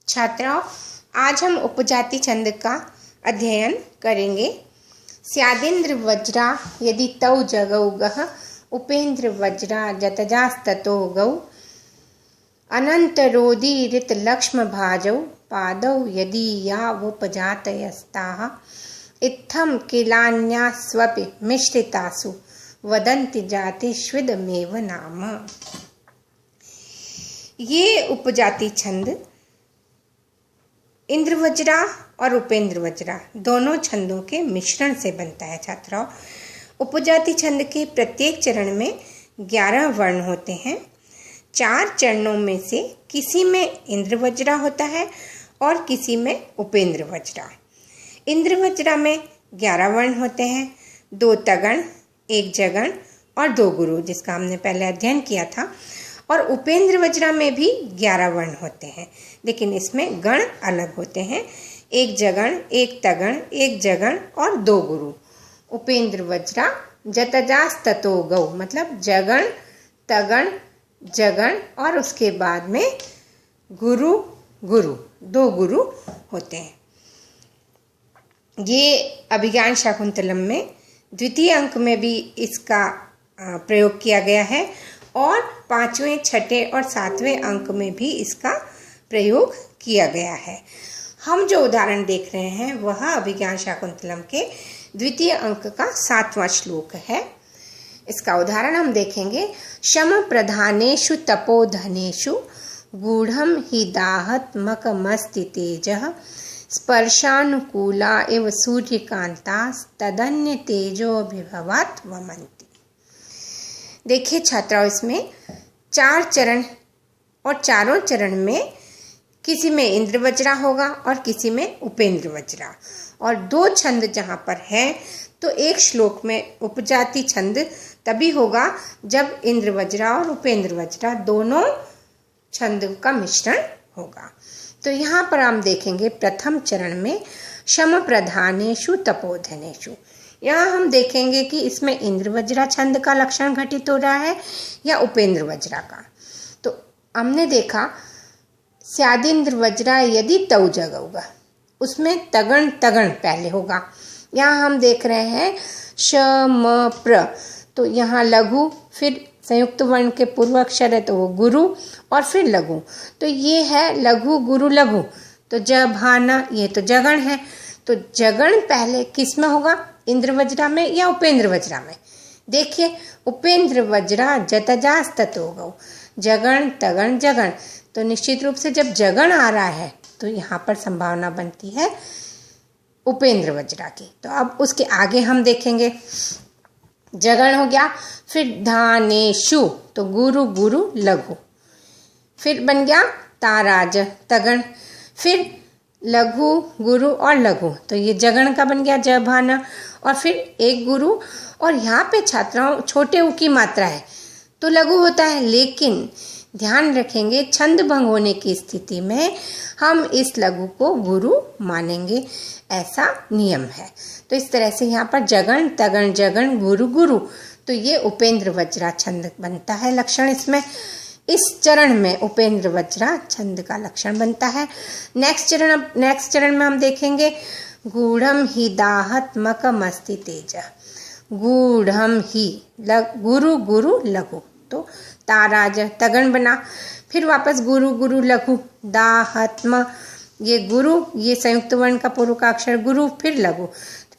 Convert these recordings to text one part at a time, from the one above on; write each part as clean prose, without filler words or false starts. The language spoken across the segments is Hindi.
छात्राओं, आज हम उपजाति छंद का अध्ययन करेंगे। स्यादिन्द्र वज्रा यदि तौ जगौ गः, उपेन्द्र वज्रा जतजास्ततो गौ, अनन्तरोदीरित लक्ष्म भाजौ, पादौ यदि यावुपजातयस्ताः, इत्थं किलान्यास्वपि मिश्रितासु, वदन्ति जातिष्विदमेव नाम। ये उपजाति छंद इंद्रवज्रा और उपेंद्र वज्रा दोनों छंदों के मिश्रण से बनता है। छात्राओं, उपजाति छंद के प्रत्येक चरण में 11 वर्ण होते हैं। 4 चरणों में से किसी में इंद्रवज्रा होता है और किसी में उपेंद्र वज्रा। इंद्रवज्रा में 11 वर्ण होते हैं, 2 तगण, 1 जगण और 2 गुरु, जिसका हमने पहले अध्ययन किया था। और उपेंद्र वज्रा में भी 11 वर्ण होते हैं, लेकिन इसमें गण अलग होते हैं। 1 जगण, 1 तगण, 1 जगण और 2 गुरु। उपेंद्र वज्रा जतजास्ततो गौ, मतलब जगण, तगण, जगण और उसके बाद में गुरु गुरु, 2 गुरु होते हैं। ये अभिज्ञान शाकुंतलम में द्वितीय अंक में भी इसका प्रयोग किया गया है और 5वें, 6ठे और 7वें अंक में भी इसका प्रयोग किया गया है। हम जो उदाहरण देख रहे हैं वह अभिज्ञान शाकुंतलम के द्वितीय अंक का 7वां श्लोक है। इसका उदाहरण हम देखेंगे। शम प्रधानेषु तपोधनेषु गूढ़ं हि दाहत्मकमस्ति तेजः, स्पर्शानुकूला इव सूर्यकांतास्तदन्य तेजोभिभवात् वमन्ति। देखिए छात्राओं, इसमें 4 चरण और चारों चरण में किसी में इंद्रवज्रा होगा और किसी में उपेंद्र वज्रा, और 2 छंद जहाँ पर है तो एक श्लोक में उपजाति छंद तभी होगा जब इंद्रवज्रा और उपेंद्र वज्रा दोनों छंद का मिश्रण होगा। तो यहाँ पर हम देखेंगे प्रथम चरण में शम प्रधानेषु तपोधनेषु। यहाँ हम देखेंगे कि इसमें इंद्रवज्रा छंद का लक्षण घटित हो रहा है या उपेंद्र वज्रा का। तो हमने देखा स्यादिन्द्र वज्रा यदि तौ जगौगा, उसमें तगण तगण पहले होगा। यहाँ हम देख रहे हैं श म प्र, तो यहाँ लघु, फिर संयुक्त वर्ण के पूर्व अक्षर है तो वो गुरु और फिर लघु, तो ये है लघु गुरु लघु। तो ज भाना, ये तो जगण है, तो जगण पहले किस में होगा, इंद्रवज्रा में या उपेंद्र वज्रा में। देखिए उपेंद्र वज्रा जतजास्ततो गौ, जगण तगण जगण, तो निश्चित रूप से जब जगण आ रहा है तो यहाँ पर संभावना बनती है उपेंद्र वज्रा की। तो अब उसके आगे हम देखेंगे, जगण हो गया, फिर धानेषु तो गुरु गुरु लघु, फिर बन गया ताराज तगण, फिर लघु गुरु और लघु, तो ये जगण का बन गया ज भाना, और फिर 1 गुरु। और यहाँ पे छात्राओं छोटे उ की मात्रा है तो लघु होता है, लेकिन ध्यान रखेंगे छंद भंग होने की स्थिति में हम इस लघु को गुरु मानेंगे, ऐसा नियम है। तो इस तरह से यहाँ पर जगण तगण जगण गुरु गुरु, तो ये उपेंद्र वज्रा छंद बनता है लक्षण। इसमें इस चरण में उपेंद्र वज्रा छंद का लक्षण बनता है। नेक्स्ट चरण में हम देखेंगे गूढ़म ही दाहत्मकमस्ति तेज, गूढ़म ही गुरु गुरु लघु, तो ताराज तगण बना, फिर वापस गुरु गुरु लघु, दाहत्म ये गुरु, ये संयुक्त वर्ण का पूर्व का अक्षर गुरु, फिर लघु,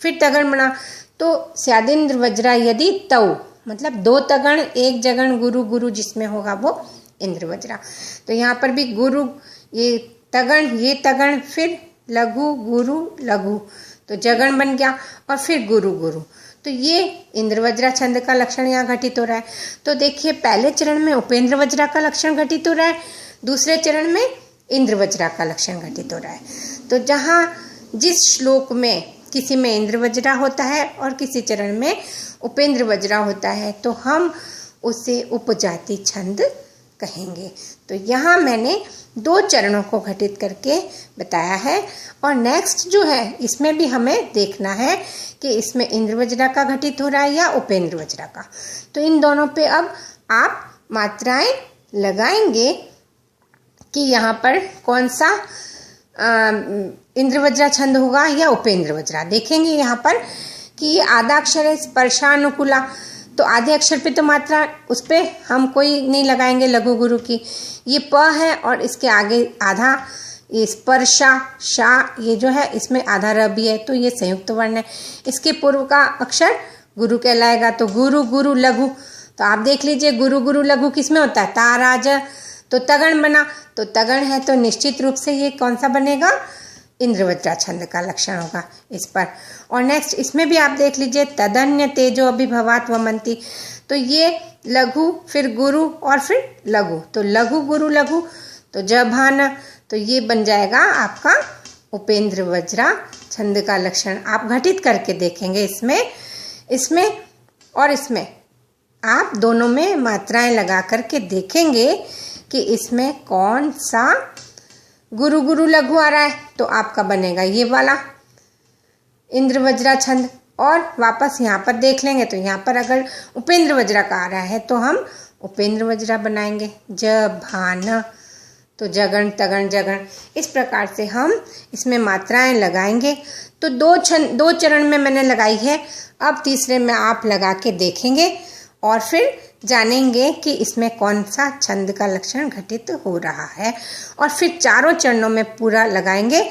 फिर तगण बना। तो स्यादिन्द्र वज्रा यदि तौ, मतलब 2 तगण 1 जगण गुरु गुरु, जिसमें होगा वो इंद्र वज्रा। तो यहाँ पर भी गुरु, ये तगण, फिर लघु गुरु लघु, तो जगण बन गया और फिर गुरु गुरु, तो ये इंद्रवज्रा छंद का लक्षण यहाँ घटित हो रहा है। तो देखिए पहले चरण में उपेंद्र वज्रा का लक्षण घटित हो रहा है, दूसरे चरण में इंद्रवज्रा का लक्षण घटित हो रहा है। तो जहाँ जिस श्लोक में किसी में इंद्रवज्रा होता है और किसी चरण में उपेंद्र वज्रा होता है तो हम उसे उपजाति छंद कहेंगे। तो यहाँ मैंने 2 चरणों को घटित करके बताया है, और नेक्स्ट जो है इसमें भी हमें देखना है कि इसमें इंद्रवज्रा का घटित हो रहा है या उपेंद्र वज्रा का। तो इन दोनों पे अब आप मात्राएं लगाएंगे कि यहाँ पर कौन सा इंद्रवज्रा छंद होगा या उपेंद्रवज्रा। देखेंगे यहाँ पर कि ये आधा अक्षर है स्पर्शानुकूला, तो आधे अक्षर पे तो मात्रा उस पर हम कोई नहीं लगाएंगे लघु गुरु की। ये प है और इसके आगे आधा ये स्पर्शा शा, ये जो है इसमें आधा र भी है, तो ये संयुक्त वर्ण है। इसके पूर्व का अक्षर गुरु कहलाएगा, तो गुरु गुरु लघु। तो आप देख लीजिए गुरु गुरु लघु किस में होता है, ता राज, तो तगण बना, तो तगण है तो निश्चित रूप से ये कौन सा बनेगा, इंद्रवज्रा छंद का लक्षण होगा इस पर। और नेक्स्ट इसमें भी आप देख लीजिए तदन्य तेजो अभिभवात वमंती, तो ये लघु फिर गुरु और फिर लघु, तो लघु गुरु लघु, तो जभान, तो ये बन जाएगा आपका उपेंद्रवज्रा छंद का लक्षण। आप घटित करके देखेंगे इसमें और इसमें, आप दोनों में मात्राएं लगा करके देखेंगे कि इसमें कौन सा गुरु गुरु लघु आ रहा है, तो आपका बनेगा ये वाला इंद्रवज्रा छंद। और वापस यहाँ पर देख लेंगे तो यहाँ पर अगर उपेंद्रवज्रा का आ रहा है तो हम उपेंद्रवज्रा बनाएंगे, ज भान, तो जगण तगण जगण। इस प्रकार से हम इसमें मात्राएं लगाएंगे। तो दो चरण में मैंने लगाई है, अब तीसरे में आप लगा के देखेंगे और फिर जानेंगे कि इसमें कौन सा छंद का लक्षण घटित हो रहा है। और फिर चारों चरणों में पूरा लगाएंगे,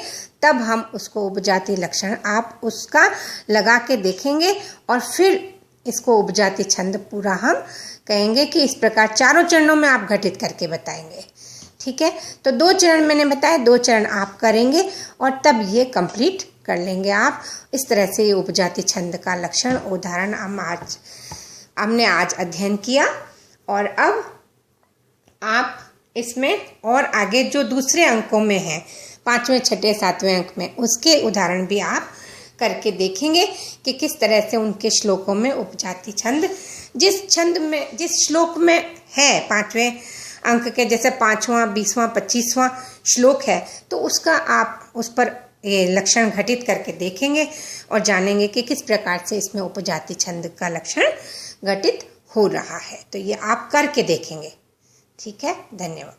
तब हम उसको उपजाति लक्षण आप उसका लगा के देखेंगे और फिर इसको उपजाति छंद पूरा हम कहेंगे कि इस प्रकार चारों चरणों में आप घटित करके बताएंगे। ठीक है, तो 2 चरण मैंने बताया, 2 चरण आप करेंगे और तब ये कंप्लीट कर लेंगे आप। इस तरह से ये उपजाति छंद का लक्षण उदाहरण हमने आज अध्ययन किया। और अब आप इसमें और आगे जो दूसरे अंकों में है, 5वें 6वें 7वें अंक में, उसके उदाहरण भी आप करके देखेंगे कि किस तरह से उनके श्लोकों में उपजाति छंद जिस श्लोक में है 5वें अंक के, जैसे 5वां 20वां 25वां श्लोक है, तो उसका आप उस पर ये लक्षण घटित करके देखेंगे और जानेंगे कि किस प्रकार से इसमें उपजाति छंद का लक्षण घटित हो रहा है। तो ये आप करके देखेंगे। ठीक है, धन्यवाद।